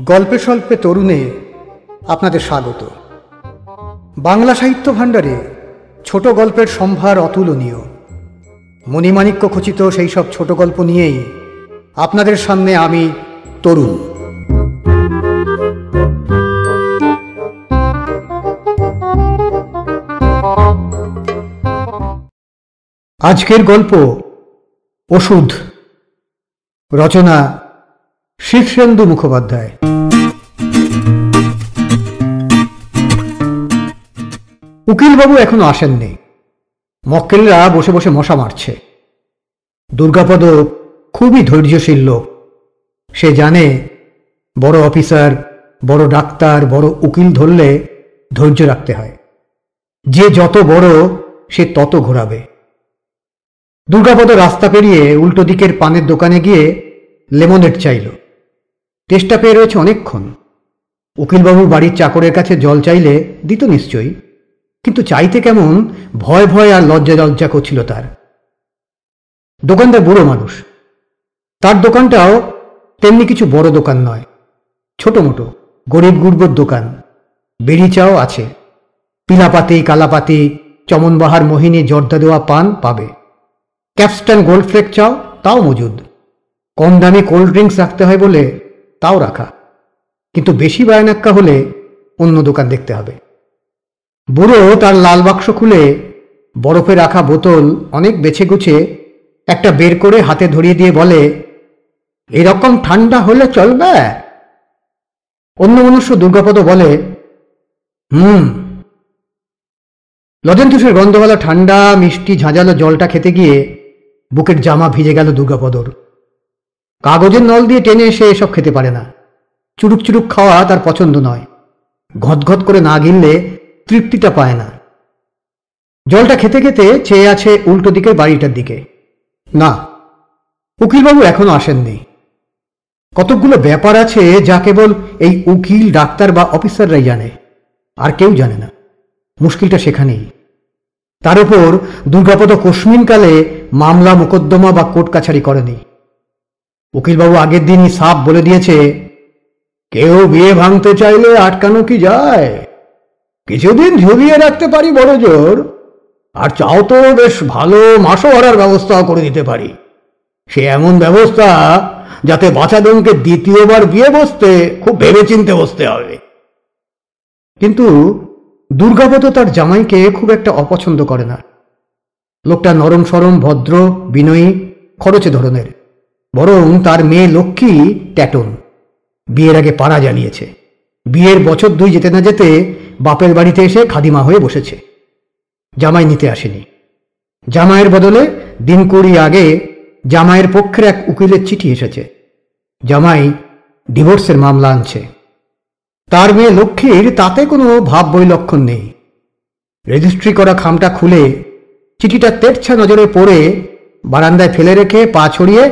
গল্পে স্বল্পে তরুণে আপনাদের স্বাগত। বাংলা সাহিত্য ভাণ্ডারে ছোট গল্পের সম্ভার অতুলনীয়। মণিমাণিক্য খচিত সেই সব ছোট গল্প নিয়েই আপনাদের সামনে আমি তরুণ। আজকের গল্প ওষুধ, রচনা শীর্ষেন্দু মুখোপাধ্যায়। উকিলবাবু এখনো আসেননি। মক্কেলরা বসে বসে মশা মারছে। দুর্গাপদ খুবই ধৈর্যশীল লোক। সে জানে বড় অফিসার, বড় ডাক্তার, বড় উকিল ধরলে ধৈর্য রাখতে হয়। যে যত বড় সে তত ঘোরাবে। দুর্গাপদ রাস্তা পেরিয়ে উল্টো দিকের পানের দোকানে গিয়ে লেমনেড চাইল। তেষ্টা পেয়ে রয়েছে অনেকক্ষণ। উকিলবাবুর বাড়ির চাকরের কাছে জল চাইলে দিত নিশ্চয়ই, কিন্তু চাইতে কেমন ভয় ভয় আর লজ্জা লজ্জা করছিল তার। দোকানদার বুড়ো মানুষ। তার দোকানটাও তেমনি কিছু বড় দোকান নয়, ছোট মোটো গরিব গুরবর দোকান। বেরি চাও আছে, পিলাপাতি, কালাপাতি, চমনবাহার, মোহিনী, জর্দা দেওয়া পান পাবে। ক্যাপস্টান গোল্ড ফ্লেক চাও তাও মজুদ। কম দামে কোল্ড ড্রিঙ্কস রাখতে হয় বলে তাও রাখা, কিন্তু বেশি বায়নাক্কা হলে অন্য দোকান দেখতে হবে। বুড়ো তার লাল বাক্স খুলে বরফে রাখা বোতল অনেক বেছে গুছে একটা বের করে হাতে ধরিয়ে দিয়ে বলে, এরকম ঠান্ডা হলে চলবে? অন্য মনুষ্য দুর্গাপদ বলে, লজেন্তুসের গন্ধওয়ালা ঠান্ডা মিষ্টি ঝাঁঝালো জলটা খেতে গিয়ে বুকের জামা ভিজে গেল দুর্গাপদর। কাগজের নল দিয়ে টেনে সে এসব খেতে পারে না। চুরুক চুরুক খাওয়া তার পছন্দ নয়। ঘটঘট করে না গিললে তৃপ্তিটা পায় না। জলটা খেতে খেতে চেয়ে আছে উল্টো দিকের বাড়িটার দিকে। না, উকিলবাবু এখনো আসেননি। কতকগুলো ব্যাপার আছে যা কেবল এই উকিল, ডাক্তার বা অফিসাররাই জানে, আর কেউ জানে না। মুশকিলটা সেখানেই। তার উপর দুর্গাপদ কোশমিনকালে মামলা মোকদ্দমা বা কোর্ট কাছারি করেনি। উকিলবাবু আগের দিনই সাফ বলে দিয়েছে, কেউ বিয়ে ভাঙতে চাইলে আটকানো কি যায়? কিছুদিন ঝুলিয়ে রাখতে পারি বড় জোর, আর চাও তো বেশ ভালো মাসোহারার ব্যবস্থাও করে দিতে পারি। সে এমন ব্যবস্থা যাতে বাচ্চাদনকে দ্বিতীয়বার বিয়ে বসতে খুব ভেবেচিন্তে বসতে হবে। কিন্তু দুর্গাপদ তার জামাইকে খুব একটা অপছন্দ করে না। লোকটা নরম সরম, ভদ্র, বিনয়ী, খরচে ধরনের। বরং তার মেয়ে লক্ষ্মী ট্যাটন। বিয়ের আগে পাড়া জ্বালিয়েছে। বিয়ের বছর দুই যেতে না যেতে বাপের বাড়িতে এসে খাদিমা হয়ে বসেছে। জামাই নিতে আসেনি। জামাইয়ের বদলে দিন 20 আগে জামাইয়ের পক্ষের এক উকিলের চিঠি এসেছে। জামাই ডিভোর্সের মামলা আনছে। তার মেয়ে লক্ষ্মীর তাতে কোনো ভাব বৈলক্ষণ নেই। রেজিস্ট্রি করা খামটা খুলে চিঠিটা তেরছা নজরে পড়ে বারান্দায় ফেলে রেখে পা ছড়িয়ে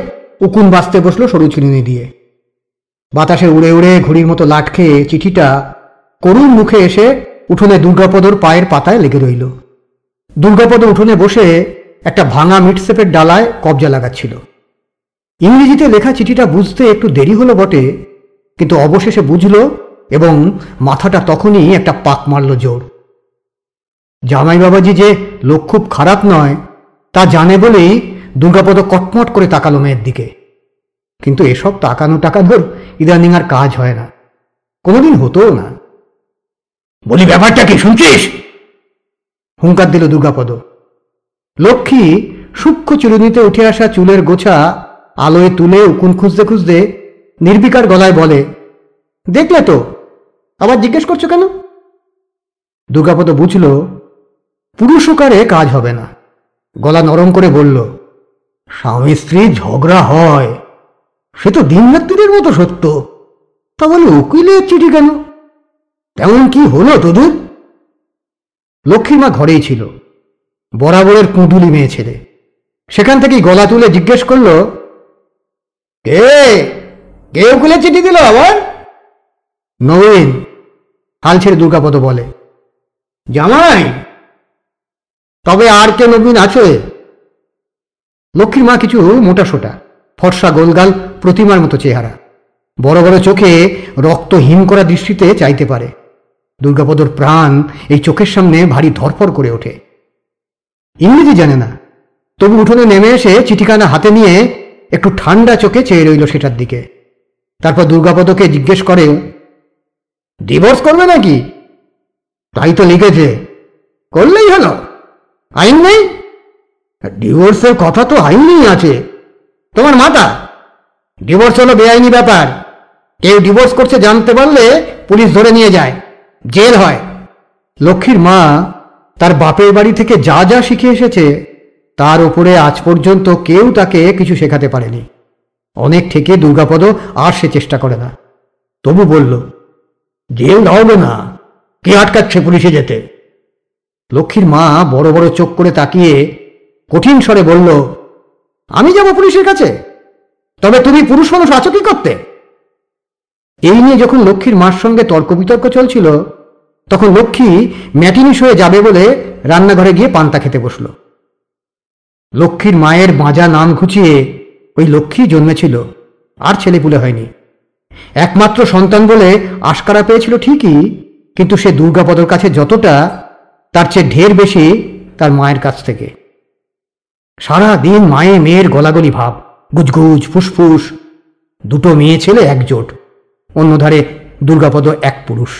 উকুন বাঁচতে বসলো সরু চিরুনি দিয়ে। বাতাসে উড়ে উড়ে ঘুড়ির মতো লাট খেয়ে চিঠিটা করুণ মুখে এসে উঠোনে দুর্গাপদর পায়ের পাতায় লেগে রইল। দুর্গাপদ উঠোনে বসে একটা ভাঙা মিটসেপের ডালায় কবজা লাগাচ্ছিল। ইংরেজিতে লেখা চিঠিটা বুঝতে একটু দেরি হলো বটে, কিন্তু অবশেষে বুঝল এবং মাথাটা তখনই একটা পাক মারল জোর। জামাই বাবাজি যে লোক খুব খারাপ নয় তা জানে বলেই দুর্গাপদ কটমট করে তাকালো মেয়ের দিকে। কিন্তু এসব তাকানো টাকানোর ইদানিং আর কাজ হয় না, কোনোদিন হতোও না। বলি, ব্যাপারটা কি শুনছিস? হুঙ্কার দিল দুর্গাপদ। লক্ষ্মী সূক্ষ্ম চিরুনিতে উঠে আসা চুলের গোছা আলোয় তুলে উকুন খুঁজতে খুঁজতে নির্বিকার গলায় বলে, দেখলে তো, আবার জিজ্ঞেস করছো কেন? দুর্গাপদ বুঝল পুরুষকারে কাজ হবে না। গলা নরম করে বলল, স্বামী স্ত্রী ঝগড়া হয়, সে তো দিন রাত্রির মতো সত্য। তা বলে উকিলের চিঠি কেন? তেমন কি হলো তোদের? লক্ষ্মীর মা ঘরেই ছিল, বরাবরের কুঁদুলি মেয়ে ছেলে। সেখান থেকেই গলা তুলে জিজ্ঞেস করল, কে কে উকিলের চিঠি দিল আবার? নবীন, হাল ছেড়ে দুর্গাপদ বলে। জামাই? তবে আর কে নবীন আছে? লক্ষ্মীর মা কিছু মোটা সোটা, ফর্সা গোলগাল, প্রতিমার মতো চেহারা। বড় বড় চোখে রক্ত হিম করা দৃষ্টিতে চাইতে পারে। দুর্গাপদর প্রাণ এই চোখের সামনে ভারী ধরফর করে ওঠে। ইংরেজি জানে না, তবু উঠোনে নেমে এসে চিঠিখানা হাতে নিয়ে একটু ঠান্ডা চোখে চেয়ে রইল সেটার দিকে। তারপর দুর্গাপদকে জিজ্ঞেস করে, ডিভোর্স করবে নাকি? তাই তো লিখেছে, করলেই হলো, আইন নেই? ডিভোর্সের কথা তো আইনেই আছে। তোমার মাথা, ডিভোর্স হলো বেআইনি ব্যাপার। কেউ ডিভোর্স করছে জানতে পারলে পুলিশ ধরে নিয়ে যায়, জেল হয়। লক্ষ্মীর মা তার বাপের বাড়ি থেকে যা যা শিখে এসেছে তার উপরে আজ পর্যন্ত কেউ তাকে কিছু শেখাতে পারেনি। অনেক থেকে দুর্গাপদ আর সে চেষ্টা করে না। তবু বলল, জেল হবে না, কে আটকাচ্ছে পুলিশে যেতে? লক্ষ্মীর মা বড় বড় চোখ করে তাকিয়ে কঠিন স্বরে বলল, আমি যাব পুলিশের কাছে? তবে তুমি পুরুষ মানুষ আছো কি করতে? এই নিয়ে যখন লক্ষ্মীর মার সঙ্গে তর্ক বিতর্ক চলছিল, তখন লক্ষ্মী ম্যাটিনিশ হয়ে যাবে বলে রান্নাঘরে গিয়ে পান্তা খেতে বসল। লক্ষ্মীর মায়ের বাঁজা নাম ঘুচিয়ে ওই লক্ষ্মী জন্মেছিল, আর ছেলেপুলে হয়নি। একমাত্র সন্তান বলে আশকারা পেয়েছিল ঠিকই, কিন্তু সে দুর্গাপদর কাছে যতটা, তার চেয়ে ঢের বেশি তার মায়ের কাছ থেকে। সারা দিন মায়ে মেয়ের গলাগলি ভাব, গুজগুজ ফুসফুস। দুটো মেয়ে ছেলে একজোট, অন্যধারে দুর্গাপদ এক পুরুষ।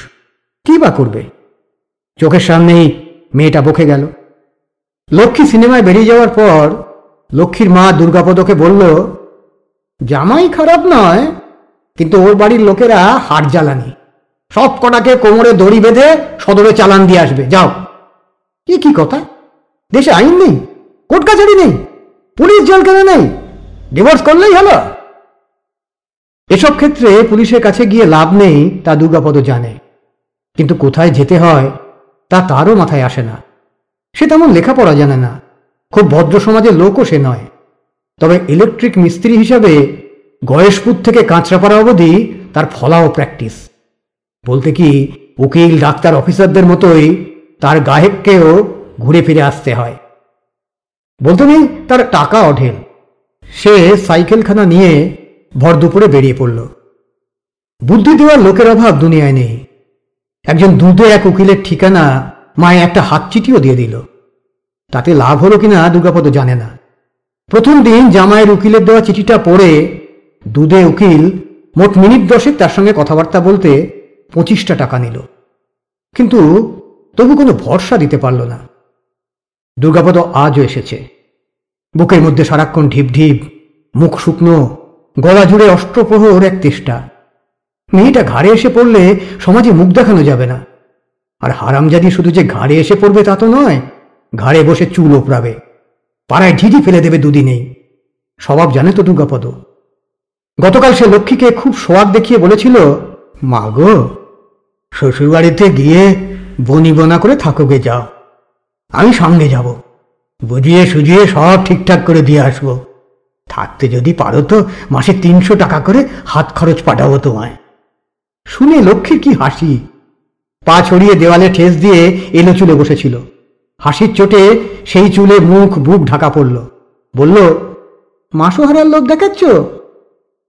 কি বা করবে? চোখের সামনেই মেয়েটা বকে গেল। লক্ষ্মী সিনেমায় বেরিয়ে যাওয়ার পর লক্ষ্মীর মা দুর্গাপদকে বলল, জামাই খারাপ নয়, কিন্তু ওর বাড়ির লোকেরা হাট জ্বালানি, সব কটাকে কোমরে দড়ি বেঁধে সদরে চালান দিয়ে আসবে, যাও। কি কথা? দেশে আইন নেই, কোর্ট কাছারি নেই, পুলিশ জেলখানা নেই, ডিভোর্স করলেই হলো? এসব ক্ষেত্রে পুলিশের কাছে গিয়ে লাভ নেই তা দুর্গাপদ জানে, কিন্তু কোথায় যেতে হয় তা তারও মাথায় আসে না। সে তেমন লেখাপড়া জানে না, খুব ভদ্র সমাজের লোকও সে নয়। তবে ইলেকট্রিক মিস্ত্রি হিসাবে গয়েশপুর থেকে কাঁচরাপাড়া অবধি তার ফলাও প্র্যাকটিস। বলতে কি, উকিল ডাক্তার অফিসারদের মতোই তার গায়েককেও ঘুরে ফিরে আসতে হয়। বলতে নেই তার টাকা অঢেল। সে সাইকেলখানা নিয়ে ভর দুপুরে বেরিয়ে পড়ল। বুদ্ধি দেওয়ার লোকের অভাব দুনিয়ায় নেই। একজন দুধে এক উকিলের ঠিকানা মায়ে একটা হাত চিঠিও দিয়ে দিল। তাতে লাভ হলো কিনা দুর্গাপদ জানে না। প্রথম দিন জামাইয়ের উকিলের দেওয়া চিঠিটা পড়ে দুধে উকিল মোট মিনিট 10 তার সঙ্গে কথাবার্তা বলতে 25টা টাকা নিল, কিন্তু তবু কোনো ভরসা দিতে পারল না। দুর্গাপদ আজও এসেছে। বুকের মধ্যে সারাক্ষণ ঢিপ ঢিপ, মুখ শুকনো, গলা জুড়ে অষ্টপ্রহর এক তেষ্টা। মেয়েটা ঘাড়ে এসে পড়লে সমাজে মুখ দেখানো যাবে না। আর হারামজাদি শুধু যে ঘাড়ে এসে পড়বে তা তো নয়, ঘাড়ে বসে চুল ওপড়াবে, পাড়ায় ঢিঢি ফেলে দেবে দুদিনেই। স্বভাব জানে তো দুর্গাপদ। গতকাল সে লক্ষ্মীকে খুব সোয়াগ দেখিয়ে বলেছিল, মা গো, শ্বশুরবাড়িতে গিয়ে বনিবনা করে থাকোগে, যাও, আমি সঙ্গে যাব, বুঝিয়ে সুঝিয়ে সব ঠিকঠাক করে দিয়ে আসবো। থাকতে যদি পারো তো মাসে 300 টাকা করে হাত খরচ পাঠাবো তোমায়। শুনে লক্ষ্মীর কি হাসি। পা ছড়িয়ে দেওয়ালে ঠেস দিয়ে এলো চুলে বসেছিল। হাসির চোটে সেই চুলে মুখ বুক ঢাকা পড়ল। বলল, মাসোহারার লোক দেখাচ্ছ?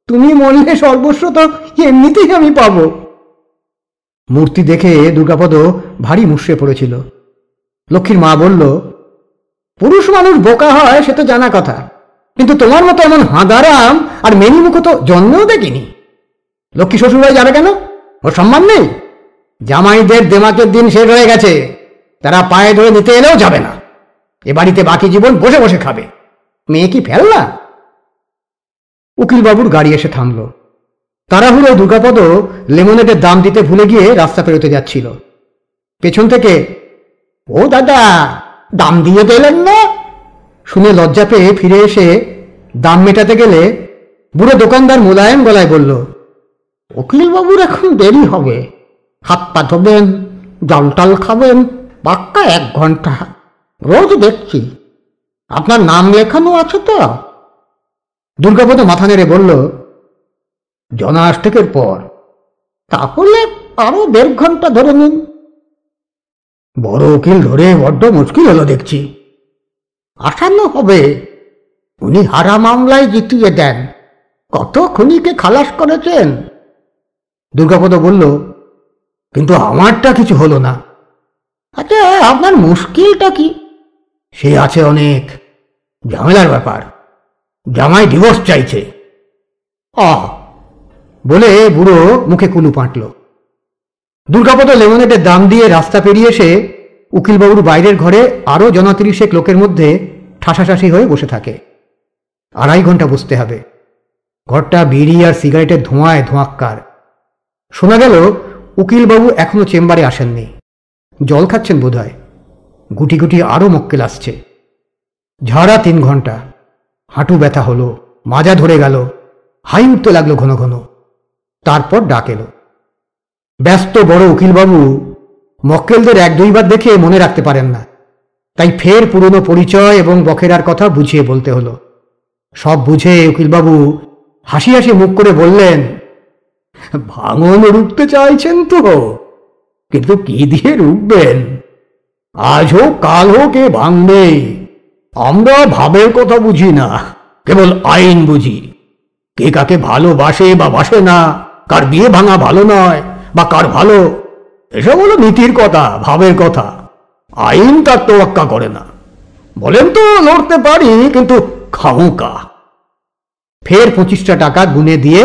তুমি মরলে সর্বস্ব তো এমনিতেই আমি পাবো। মূর্তি দেখে দুর্গাপদ ভারী মুষড়ে পড়েছিল। লক্ষ্মীর মা বলল, পুরুষ মানুষ বোকা হয় সে তো জানা কথা, কিন্তু তোমার মতো এমন হাঁদারাম আর মেনিমুখ তো জন্মেও দেখিনি। লক্ষ্মী শ্বশুরবাড়ি যাবে কেন? ওর সম্মান নেই? জামাইদের দেমাকের দিন শেষ হয়ে গেছে, তারা পায়ে ধরে নিতে এলেও যাবে না। এ বাড়িতে বাকি জীবন বসে বসে খাবে। মেয়ে কি ফেলনা? উকিলবাবুর গাড়ি এসে থামল। তাড়াহুড়ো দুর্গাপদ লেমনেডের দাম দিতে ভুলে গিয়ে রাস্তা পেরোতে যাচ্ছিল। পেছন থেকে, ও দাদা, দাম দিয়ে দিলেন না? শুনে লজ্জা পেয়ে ফিরে এসে দাম মেটাতে গেলে বুড়ো দোকানদার মোলায়েম গলায় বলল, উকিলবাবুর এখন দেরি হবে, হাত পা ধোবেন, জল টল খাবেন, পাক্কা 1 ঘন্টা। রোজ দেখছি। আপনার নাম লেখানো আছে তো? দুর্গাপদ মাথা নেড়ে বলল, জনাষ্টেকের পর। তাহলে আরো 1.5 ঘন্টা ধরে নিন। বড় উকিল ধরে বড্ড মুশকিল হলো দেখছি। আসানো হবে, উনি হারা মামলায় জিতিয়ে দেন, কত খুনিকে খালাস করেছেন। দুর্গাপদ বলল, কিন্তু আমারটা কিছু হলো না। আচ্ছা, আপনার মুশকিলটা কি? সে আছে অনেক ঝামেলার ব্যাপার। জামাই ডিভোর্স চাইছে। বলে বুড়ো মুখে কুলু পাঁটল। দুর্গাপদ লেমনেডের দাম দিয়ে রাস্তা পেরিয়ে এসে উকিলবাবুর বাইরের ঘরে আরও জনাতিরিশেক লোকের মধ্যে ঠাসাঠাসি হয়ে বসে থাকে। 2.5 ঘন্টা বসতে হবে। ঘরটা বিড়ি আর সিগারেটের ধোঁয়ায় ধোঁয়াক্কার। শোনা গেল উকিলবাবু এখনো চেম্বারে আসেননি, জল খাচ্ছেন বোধহয়। গুটি গুটি আরও মক্কেল আসছে। ঝাড়া 3 ঘন্টা। হাঁটু ব্যথা হলো, মাজা ধরে গেল, হাই উঠতে লাগলো ঘন ঘন। তারপর ডাক এলো। ব্যস্ত বড় উকিলবাবু মক্কেলদের 1-2 বার দেখে মনে রাখতে পারেন না, তাই ফের পুরনো পরিচয় এবং বখেরার কথা বুঝিয়ে বলতে হলো। সব বুঝে উকিলবাবু হাসি হাসি মুখ করে বললেন, ভাঙন রুখতে চাইছেন তো, কিন্তু কি দিয়ে রুখবেন? আজ হোক কাল হোক এ ভাঙবে। আমরা ভাবের কথা বুঝি না, কেবল আইন বুঝি। কে কাকে ভালোবাসে বা বাসে না, কার বিয়ে ভাঙা ভালো নয় বা কার ভালো, এসব হলো নীতির কথা, ভাবের কথা। আইন তার তোয়াক্কা করে না। বলেন তো লড়তে পারি, কিন্তু খামোকা। ফের 25টা টাকা গুনে দিয়ে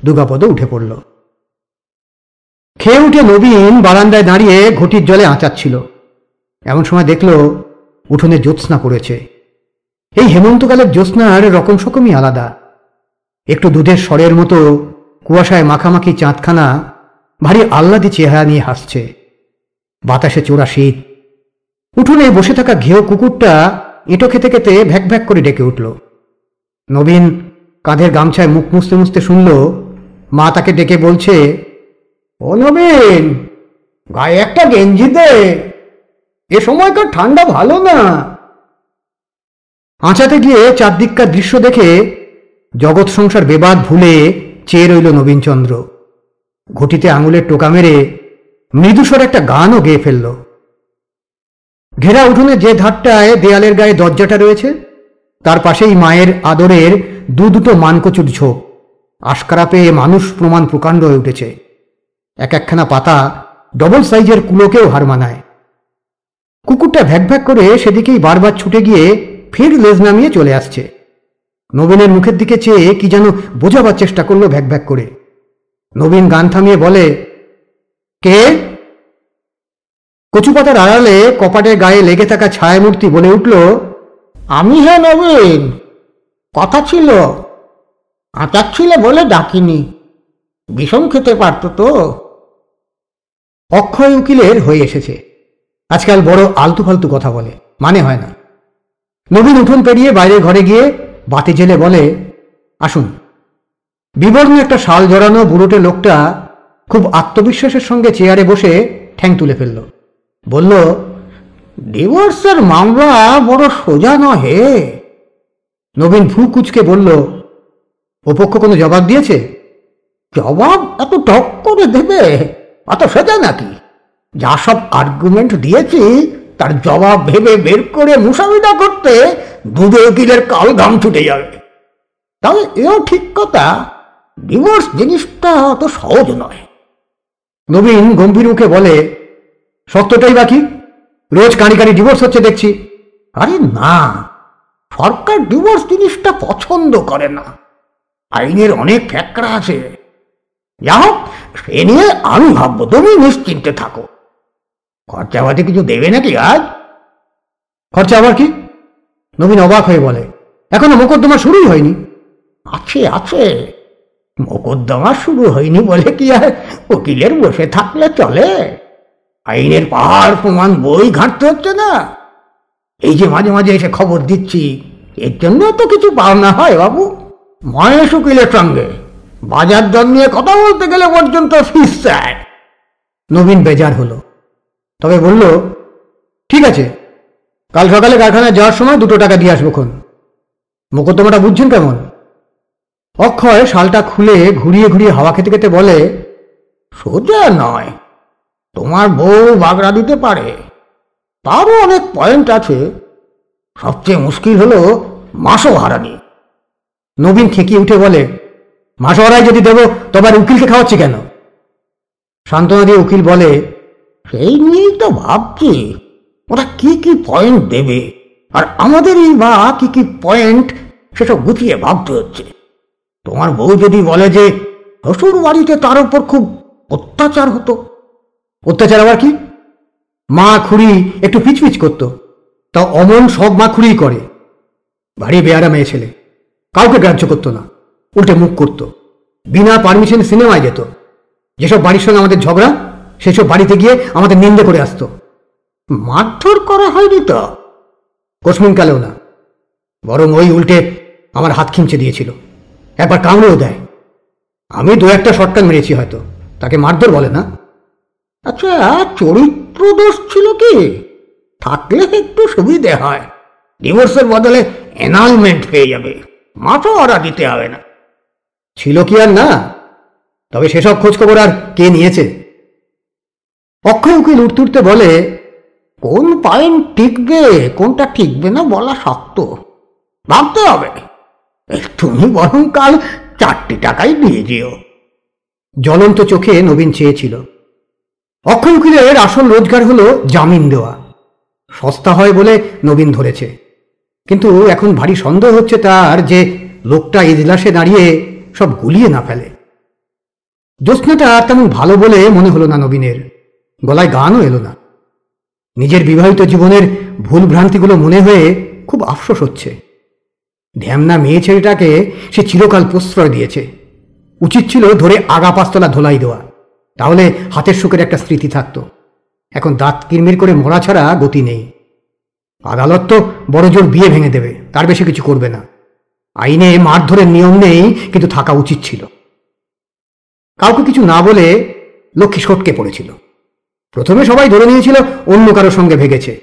দুর্গাপদ উঠে পড়ল। খেয়ে উঠে নবীন বারান্দায় দাঁড়িয়ে ঘটির জলে আঁচাচ্ছিল। এমন সময় দেখল উঠোনে জ্যোৎস্না পড়েছে। এই হেমন্তকালের জ্যোৎস্নার রকম সকমই আলাদা। একটু দুধের স্বরের মতো কুয়াশায় মাখামাখি চাঁদখানা ভারী আহ্লাদী চেহারা নিয়ে হাসছে। বাতাসে চোরা শীত। উঠোনে বসে থাকা ঘেয় কুকুরটা এঁটো খেতে খেতে ভ্যাক ভ্যাক করে ডেকে উঠল। নবীন কাঁধের গামছায় মুখ মুছতে মুছতে শুনল মা তাকে ডেকে বলছে, ও নবীন, গায়ে একটা গেঞ্জি দে, এ সময়কার ঠান্ডা ভালো না। আঁচাতে গিয়ে চারদিককার দৃশ্য দেখে জগৎ সংসার বেবাদ ভুলে চেয়ে রইল নবীনচন্দ্র। ঘটিতে আঙুলের টোকা মেরে মৃদুস্বর একটা গানও গেয়ে ফেলল। ঘেরা উঠোনে যে ধারটায় দেয়ালের গায়ে দরজাটা রয়েছে, তার পাশেই মায়ের আদরের দুটো মানকচুর ঝোপ। আশকারা পেয়ে মানুষ প্রমাণ প্রকাণ্ড হয়ে উঠেছে। এক একখানা পাতা ডবল সাইজের কুলোকেও হার মানায়। কুকুরটা ভ্যাক ভ্যাক করে সেদিকেই বারবার ছুটে গিয়ে ফের লেজ নামিয়ে চলে আসছে। নবীনের মুখের দিকে চেয়ে কি যেন বোঝাবার চেষ্টা করলো ভ্যাক ভ্যাক করে। নবীন গান থামিয়ে বলে, কে? কচুপাতার আড়ালে কপাটের গায়ে লেগে থাকা ছায়ামূর্তি বলে উঠল, আমি। হে নবীন, কথা ছিল, আঁচাচ্ছিলে বলে ডাকিনি। বিষম খেতে পারত তো। অক্ষয় উকিলের হয়ে এসেছে। আজকাল বড় আলতু ফালতু কথা বলে, মানে হয় না। নবীন উঠোন পেরিয়ে বাইরে ঘরে গিয়ে বাতি জেলে বলে, আসুন। বিবর্ণ একটা শাল জড়ানো বুড়োটে লোকটা খুব আত্মবিশ্বাসের সঙ্গে চেয়ারে বসে ঠ্যাং তুলে ফেলল। বলল, ডিভোর্সের মামলা বড় সোজা নহে। নবীন ভ্রু কুচকে বলল, ওপক্ষ কোনো জবাব দিয়েছে? জবাব এত টক করে দেবে? অত সোজা নাকি? যা সব আর্গুমেন্ট দিয়েছি তার জবাব ভেবে বের করে মুসাবিদা করতে দুটো উকিলের কাল ঘাম ছুটে যাবে। তবে এও ঠিক কথা, ডিভোর্স জিনিসটা অত সহজ নয়। নবীন গম্ভীর মুখে বলে, সত্যটাই বাকি, রোজ কাঁড়ি কাঁড়ি ডিভোর্স হচ্ছে দেখছি। আরে না, সরকার ডিভোর্স জিনিসটা পছন্দ করে না। আইনের অনেক ফ্যাকড়া আছে। যা হোক, সে নিয়ে আমি ভাববো, তুমি নিশ্চিন্তে থাকো। খরচাপাতি কিছু দেবে নাকি আজ? খরচা আবার কি? নবীন অবাক হয়ে বলে, এখনো মোকদ্দমা শুরুই হয়নি। আছে আছে, মোকদ্দমা শুরু হয়নি বলে কি আর উকিলের বসে থাকলে চলে? আইনের পাহাড় প্রমাণ বই ঘাঁটতে হচ্ছে না? এই যে মাঝে মাঝে এসে খবর দিচ্ছি, এর জন্য তো কিছু পাওনা হয় বাবু। মহেশ উকিলের সঙ্গে বাজার দর নিয়ে কথা বলতে গেলে পর্যন্ত ফিস চায়। নবীন বেজার হলো, তবে বলল, ঠিক আছে, কাল সকালে কারখানায় যাওয়ার সময় 2 টাকা দিয়ে আসবো খন। মোকদ্দমাটা বুঝছেন কেমন? অক্ষয় শালটা খুলে ঘুরিয়ে ঘুরিয়ে হাওয়া খেতে খেতে বলে, সোজা নয়। তোমার বউ বাগড়া দিতে পারে, তারও অনেক পয়েন্ট আছে। সবচেয়ে মুশকিল হলো মাসোহারানি। নবীন খেকিয়ে উঠে বলে, মাসোহারাই যদি দেবো তবে আর উকিলকে খাওয়াচ্ছি কেন? সান্ত্বনা দিয়ে উকিল বলে, সেই নিয়েই তো ভাবছি ওরা কি কি পয়েন্ট দেবে, আর আমাদেরই বা কি কি পয়েন্ট সেসব গুছিয়ে ভাবতে হচ্ছে। তোমার বউ যদি বলে যে শ্বশুর বাড়িতে তার উপর খুব অত্যাচার হতো। অত্যাচার আবার কি? মা খুড়ি একটু পিচপিচ করতো, তাও অমন সব মা খুড়িই করে। ভারী বেয়ারা মেয়ে ছেলে, কাউকে গ্রাহ্য করতো না, উল্টে মুখ করতো। বিনা পারমিশন সিনেমায় যেত। যেসব বাড়ির সঙ্গে আমাদের ঝগড়া, সেসব বাড়িতে গিয়ে আমাদের নিন্দে করে আসতো। মারধর করা হয়নি তো? কোশমিনকালেও না, বরং ওই উল্টে আমার হাত খিমচে দিয়েছিল, একবার কামড়েও দেয়। আমি দু একটা শটকান মেরেছি হয়তো, তাকে মারধর বলে না। আচ্ছা, চরিত্র দোষ ছিল কি? থাকলে একটু সুবিধে হয়, ডিভোর্সের বদলে এনালমেন্ট পেয়ে যাবে, মাথা ওরা দিতে হবে না। ছিল কি আর না? তবে সেসব খোঁজখবর আর কে নিয়েছে? অক্ষয় উকিল উঠতে উঠতে বলে, কোন পয়েন্ট টিকবে কোনটা টিকবে না বলা শক্ত, ভাবতে হবে। তুমি বরং কাল 4 টাকাই দিয়ে যেও। জ্বলন্ত চোখে নবীন চেয়েছিল। অক্ষয় উকিলের আসল রোজগার হলো জামিন দেওয়া। সস্তা হয় বলে নবীন ধরেছে, কিন্তু এখন ভারী সন্দেহ হচ্ছে তার যে লোকটা ইজলাসে দাঁড়িয়ে সব গুলিয়ে না ফেলে। জ্যোৎস্নাটা তেমন ভালো বলে মনে হলো না নবীনের, গলায় গানও এলো না। নিজের বিবাহিত জীবনের ভুল ভ্রান্তিগুলো মনে হয়ে খুব আফসোস হচ্ছে। ধ্যামনা মেয়ে ছেলেটাকে সে চিরকাল প্রশ্রয় দিয়েছে। উচিত ছিল ধরে আগা পাঁচতলা ধোলাই দেওয়া, তাহলে হাতের সুখের একটা স্মৃতি থাকত। এখন দাঁত কিরমির করে মরা ছাড়া গতি নেই। আদালত তো বড় জোর বিয়ে ভেঙে দেবে, তার বেশি কিছু করবে না। আইনে মারধরের নিয়ম নেই, কিন্তু থাকা উচিত ছিল। কাউকে কিছু না বলে লক্ষ্মী সটকে পড়েছিল। প্রথমে সবাই ধরে নিয়েছিল অন্য কারোর সঙ্গে ভেগেছে।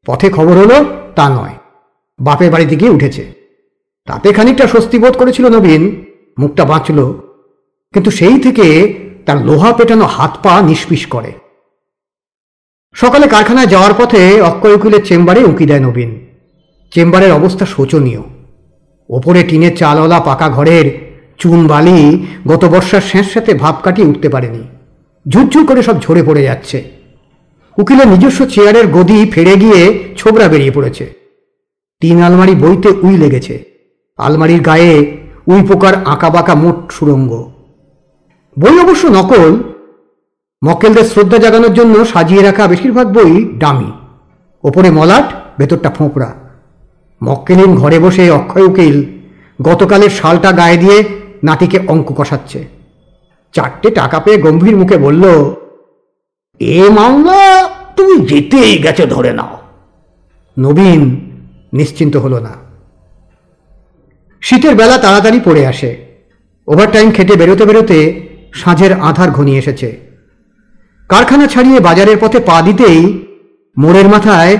পথে খবর হলো তা নয়, বাপের বাড়িতে গিয়ে উঠেছে। তাতে খানিকটা স্বস্তি বোধ করেছিল নবীন, মুখটা বাঁচল। কিন্তু সেই থেকে তার লোহা পেটানো হাত পা নিষ্পিস করে। সকালে কারখানায় যাওয়ার পথে অক্ষয় উকিলের চেম্বারে উঁকি দেয় নবীন। চেম্বারের অবস্থা শোচনীয়। ওপরে টিনের চালওয়ালা পাকা ঘরের চুন বালি গত বর্ষার স্যাঁতস্যাঁতে ভাব কাটিয়ে উঠতে পারেনি, ঝুরঝুর করে সব ঝরে পড়ে যাচ্ছে। উকিলের নিজস্ব চেয়ারের গদি ফেড়ে গিয়ে ছোবরা বেরিয়ে পড়েছে। 3 আলমারি বইতে উই লেগেছে। আলমারির গায়ে উই পোকার আঁকা বাঁকা মোট সুড়ঙ্গ। বই অবশ্য নকল। মক্কেলদের শ্রদ্ধা জাগানোর জন্য সাজিয়ে রাখা বেশিরভাগ বই ডামি। ওপরে মলাট, ভেতরটা ফোঁপড়া। মক্কেলিন ঘরে বসে অক্ষয় উকিল গতকালের শালটা গায়ে দিয়ে নাতিকে অঙ্ক কষাচ্ছে। 4টে টাকা পেয়ে গম্ভীর মুখে বলল, এ মামলা তুমি জিতেই গেছে ধরে নাও। নবীন নিশ্চিন্ত হল না। শীতের বেলা তাড়াতাড়ি পড়ে আসে। ওভারটাইম খেটে বেরোতে বেরোতে সাঁঝের আঁধার ঘনিয়ে এসেছে। কারখানা ছাড়িয়ে বাজারের পথে পা দিতেই মোড়ের মাথায়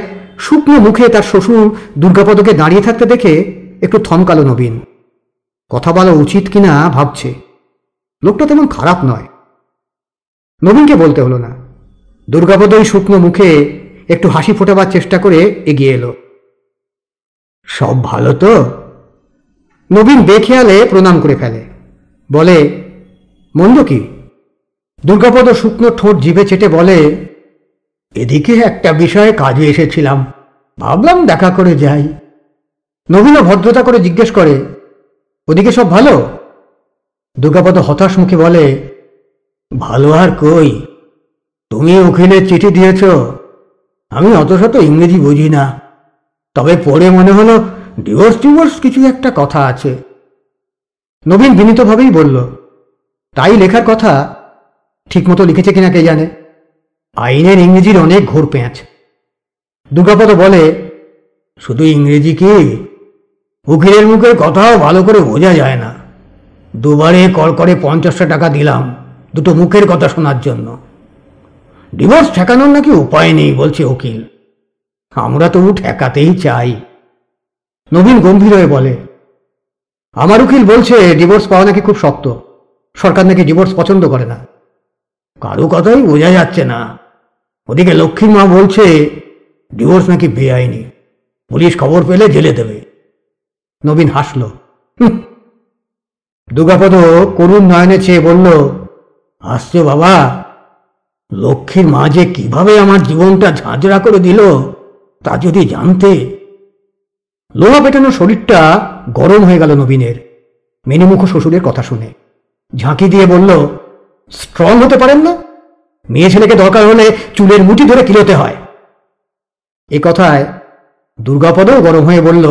শুকনো মুখে তার শ্বশুর দুর্গাপদকে দাঁড়িয়ে থাকতে দেখে একটু থমকালো নবীন। কথা বলা উচিত কিনা ভাবছে। লোকটা তেমন খারাপ নয়। নবীনকে বলতে হলো না। দুর্গাপদ ওই শুকনো মুখে একটু হাসি ফোটাবার চেষ্টা করে এগিয়ে এলো। সব ভালো তো? নবীন বেখেয়ালে প্রণাম করে ফেলে, বলে, মন্দ কি? দুর্গাপদ শুকনো ঠোঁট জিভে চেটে বলে, এদিকে একটা বিষয়ে কাজে এসেছিলাম, ভাবলাম দেখা করে যাই। নবীনও ভদ্রতা করে জিজ্ঞেস করে, ওদিকে সব ভালো? দুর্গাপদ হতাশ মুখে বলে, ভালো আর কই, তুমি উকিলের চিঠি দিয়েছ। আমি অত শত ইংরেজি বুঝি না, তবে পড়ে মনে হলো ডিভোর্স কিছু একটা কথা আছে। নবীন বিনীতভাবেই বলল, তাই লেখার কথা, ঠিকমতো লিখেছে কিনা কে জানে। আইনের ইংরেজির অনেক ঘোর পেঁচ। দুর্গাপদ বলে, শুধু ইংরেজি কি, উকিলের মুখের কথাও ভালো করে বোঝা যায় না। দুবারে কল করে 50 টাকা দিলাম দুটো মুখের কথা শোনার জন্য। ডিভোর্স ঠেকানোর নাকি উপায় নেই বলছে উকিল। আমরা তবু ঠেকাতেই চাই। নবীন গম্ভীর হয়ে বলে, আমার উকিল বলছে ডিভোর্স পাওয়া নাকি খুব শক্ত। সরকার নাকি ডিভোর্স পছন্দ করে না। কারো কথাই বোঝা যাচ্ছে না। ওদিকে লক্ষ্মীর মা বলছে ডিভোর্স নাকি বেআইনি, পুলিশ খবর পেলে জেলে দেবে। নবীন হাসল। দুর্গাপদ করুণ নয়নে চেয়ে বলল, হাসছো বাবা? লক্ষ্মীর মা যে কিভাবে আমার জীবনটা ঝাঁঝরা করে দিল তা যদি জানতে। লোহা পেটানো শরীরটা গরম হয়ে গেল নবীনের মেনিমুখ শ্বশুরের কথা শুনে। ঝাঁকি দিয়ে বলল, স্ট্রং হতে পারেন না? মেয়ে ছেলেকে দরকার হলে চুলের মুঠি ধরে কিলোতে হয়। এ কথায় দুর্গাপদও গরম হয়ে বলল,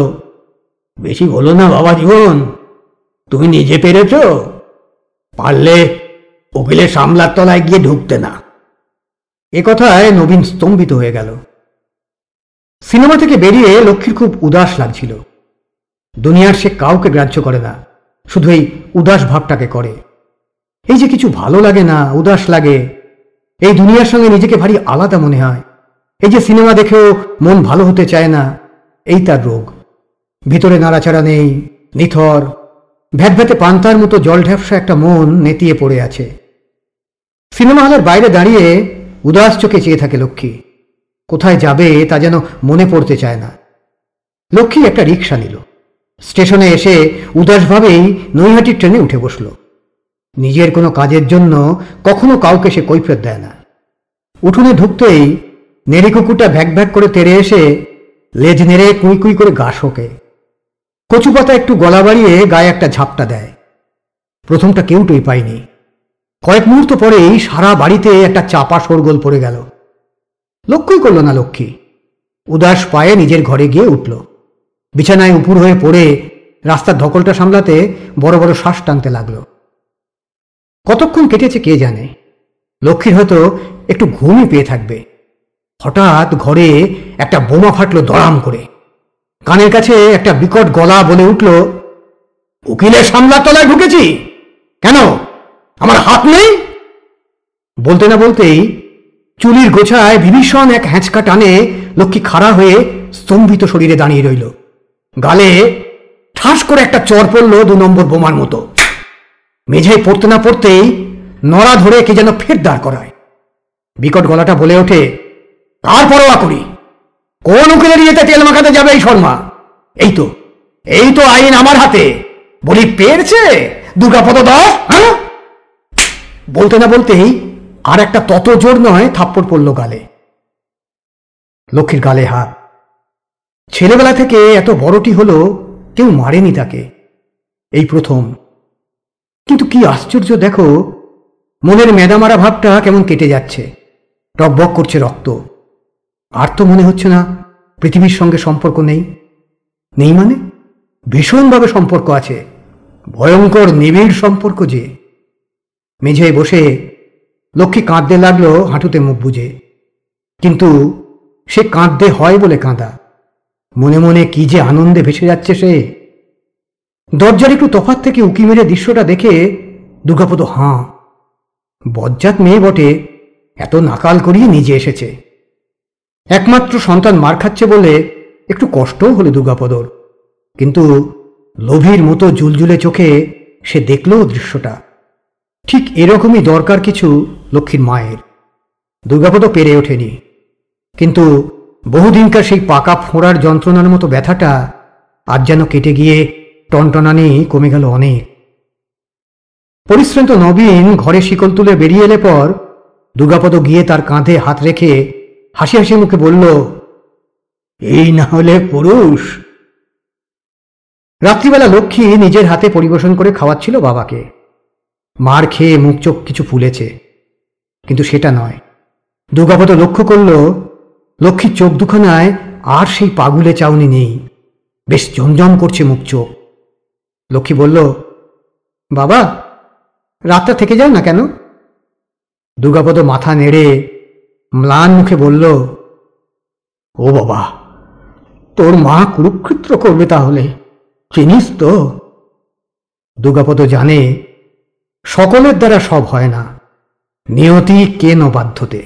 বেশি বলো না বাবা জীবন, তুমি নিজে পেরেছ, পারলে উকিলের সামলার তলায় গিয়ে ঢুকতে না। এ কথায় নবীন স্তম্ভিত হয়ে গেল। সিনেমা থেকে বেরিয়ে লক্ষ্মীর খুব উদাস লাগছিল। দুনিয়ার সে কাউকে গ্রাহ্য করে না, শুধু এই উদাস ভাবটাকে করে। এই যে কিছু ভালো লাগে না, উদাস লাগে, এই দুনিয়ার সঙ্গে নিজেকে ভারী আলাদা মনে হয়। এই যে সিনেমা দেখেও মন ভালো হতে চায় না, এই তার রোগ। ভিতরে নাড়াচাড়া নেই, নিথর, ভ্যাটভ্যাটে পান্তার মতো জল ঢ্যাপসা একটা মন নেতিয়ে পড়ে আছে। সিনেমা হলের বাইরে দাঁড়িয়ে উদাস চোখে চেয়ে থাকে লক্ষ্মী। কোথায় যাবে তা যেন মনে পড়তে চায় না। লক্ষ্মী একটা রিক্সা নিল। স্টেশনে এসে উদাসভাবেই নৈহাটির ট্রেনে উঠে বসল। নিজের কোনো কাজের জন্য কখনো কাউকে সে কৈফিয়ত দেয় না। উঠোনে ঢুকতেই নেড়ি কুকুরটা ভ্যাক ভ্যাক করে তেড়ে এসে লেজ নেড়ে কুই কুই করে গা শোকে। কচু পাতা একটু গলা বাড়িয়ে গায়ে একটা ঝাপটা দেয়। প্রথমটা কেউ টের পায়নি। কয়েক মুহূর্ত পরেই সারা বাড়িতে একটা চাপা শোরগোল পড়ে গেল। লক্ষ্যই করল না লক্ষ্মী। উদাস পায়ে নিজের ঘরে গিয়ে উঠল। বিছানায় উপুর হয়ে পড়ে রাস্তার ধকলটা সামলাতে বড় বড় শ্বাস টানতে লাগল। কতক্ষণ কেটেছে কে জানে। লক্ষ্মীর হয়তো একটু ঘুমই পেয়ে থাকবে। হঠাৎ ঘরে একটা বোমা ফাটল দড়াম করে। কানের কাছে একটা বিকট গলা বলে উঠল, উকিলের সামলার তলায় ঢুকেছি কেন? আমার হাত নেই? বলতে না বলতেই চুলির গোছায় বিভীষণ এক হ্যাঁচকা টানে লক্ষ্মী খাড়া হয়ে স্তম্ভিত শরীরে দাঁড়িয়ে রইল। গালে ঠাস করে একটা চর পড়ল 2 নম্বর বোমার মতো। মেঝেয় পড়তে না পড়তেই নড়া ধরে কে যেন ফের দাঁড় করায়। বিকট গলাটা বলে ওঠে, কার পরোয়া করি? কোন উকিলের ইয়েতে তেল মাখাতে যাবে এই শর্মা? এই তো আইন আমার হাতে। বলি পেয়েছে দুর্গাপদ দাস। হ্যাঁ, বলতে না বলতেই আর একটা তত জোর নয় থাপ্পড় পড়ল গালে। লক্ষ্মীর গালে হাত। ছেলেবেলা থেকে এত বড়টি হলো কেউ মারেনি তাকে, এই প্রথম। কিন্তু কি আশ্চর্য দেখো, মনের মেদামারা ভাবটা কেমন কেটে যাচ্ছে। টকবক করছে রক্ত। আর তো মনে হচ্ছে না পৃথিবীর সঙ্গে সম্পর্ক নেই। নেই মানে ভীষণভাবে সম্পর্ক আছে, ভয়ঙ্কর নিবিড় সম্পর্ক যে। মেঝেয় বসে লক্ষ্মী কাঁদতে লাগলো হাঁটুতে মুখ বুজে। কিন্তু সে কাঁদতে হয় বলে কাঁদা। মনে মনে কি যে আনন্দে ভেসে যাচ্ছে সে। দরজার একটু তফাৎ থেকে উকি মেরে দৃশ্যটা দেখে দুর্গাপদ হাঁ। বজ্জাত মেয়ে বটে, এত নাকাল করিয়ে নিজে এসেছে। একমাত্র সন্তান মার খাচ্ছে বলে একটু কষ্টও হলো দুর্গাপদর। কিন্তু লোভীর মতো জুলজুলে চোখে সে দেখল দৃশ্যটা। ঠিক এরকমই দরকার কিছু লক্ষ্মীর মায়ের। দুর্গাপদ পেরে ওঠেনি, কিন্তু বহুদিনকার সেই পাকা ফোঁড়ার যন্ত্রণার মতো ব্যথাটা আজ যেন কেটে গিয়ে টনটনানি কমে গেল অনেক। পরিশ্রান্ত নবীন ঘরে শিকল তুলে বেরিয়ে এলে পর দুর্গাপদ গিয়ে তার কাঁধে হাত রেখে হাসি হাসি মুখে বলল, এই না হলে পুরুষ। রাত্রিবেলা লক্ষ্মী নিজের হাতে পরিবেশন করে খাওয়াচ্ছিল বাবাকে। মার খেয়ে মুখ চোখ কিছু ফুলেছে, কিন্তু সেটা নয়। দুর্গাপদ লক্ষ্য করল লক্ষ্মীর চোখ দুখানায় আর সেই পাগুলে চাউনি নেই, বেশ জমজম করছে মুখ চোখ। লক্ষ্মী বলল, বাবা রাতটা থেকে যাও না কেন? দুর্গাপদ মাথা নেড়ে ম্লান মুখে বলল, ও বাবা, তোর মা কুরুক্ষেত্র করবে তাহলে, চিনিস তো? দুর্গাপদ জানে সকলের দ্বারা সব হয় না, নিয়তি কেন বাধ্যতে।